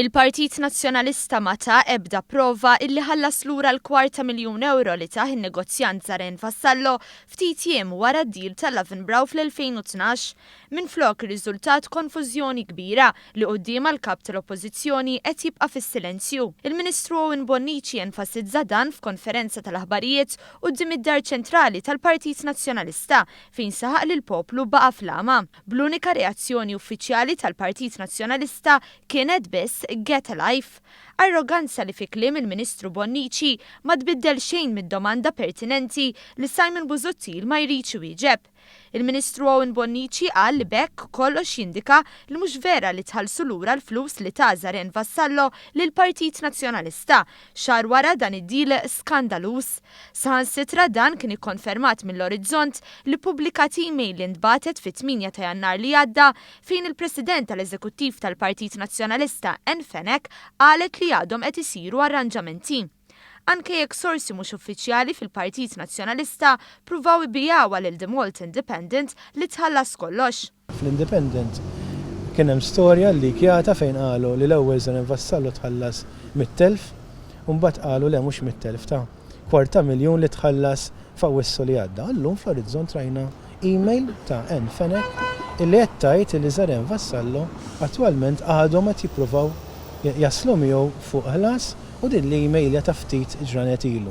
Il-Partit Nazzjonalista ma ta' ebda prova illi ħallas lura l€250,000 li taħ in-negozjant Zarren Vassallo ftit jiem wara d-deal tal-Löwenbräu fl-2012. Minflok ir-riżultat konfużjoni kbira li quddiem l-kap tal-Oppożizzjoni qed jibqa' fis-silenzju. Il-Ministru Owen Bonnici enfasizza dan f'konferenza tal-aħbarijiet quddiem id-Dar ċentrali tal-Partit Nazzjonalista fejn saħaq li l-poplu baqa' flama. Bl-unika reazzjoni uffiċjali tal-Partit Nazzjonalista kienet biss Get a Life. Arroganza li fi kliem il-Ministru Bonnici ma tbiddel xejn mid-domanda pertinenti li Simon Busuttil ma jridx wieġeb. Il-Ministru Owen Bonnici qal li bekk kollox jindika li mhux vera li tħallsu lura l-flus li ta' Zarren Vassallo lill-Partit Nazzjonalista xahar wara dan id-deal skandalus. Saħansitra dan kien ikkonfermat mill-Orizzont li ppubblikat email li ntbatet fit-8 ta' Jannar li għadda fejn il-President tal-Eżekuttiv tal-Partit Nazzjonalista Anne Fenech qalet li għadhom qed isiru arranġamenti. Anke jekk sorsi mhux uffiċjali fil-Partit Nazzjonalista pruvaw ibijawha lil The Malt Independent li tħallas kollox. Fl-Independent kien hemm storja li kjata fejn qalu li l-ewwel Zarren Vassallo tħallas 100,000 u mbagħad qalu le mhux 100,000 ta' $250,000 li tħallas f'Awwissu li għadda. Allum fl-Orizzont rajna email ta' Anne Fenech illi qed tgħid li Zarren Vassallo attwalment għadhom qed jippruvaw jaslu miegħu fuq ħlas u din l-email ta' ftit ġranet ilu.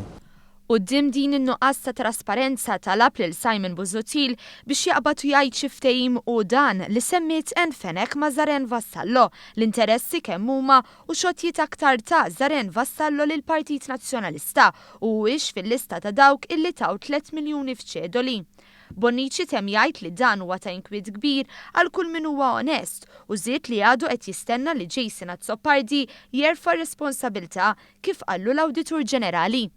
Quddiem din in-nuqqas ta' trasparenza talab lil Simon Busuttil biex jaqbad u jgħid xi ftehim u dan li semmiet Anne Fenech ma' Zarren Vassallo l-interessi kemm huma u xogħtijiet aktar ta' Zarren Vassallo lill-Partit Nazzjonalista u huwiex fil-lista ta' dawk illi taw 3 miljuni f'ċedoli. Bonnici temm jgħid li dan huwa ta' inkwiet kbir għal kull min huwa onest u żied li għadu qed jistenna li Jason Azzopardi jerfa' responsabilità kif qallu l-Awditur Ġenerali.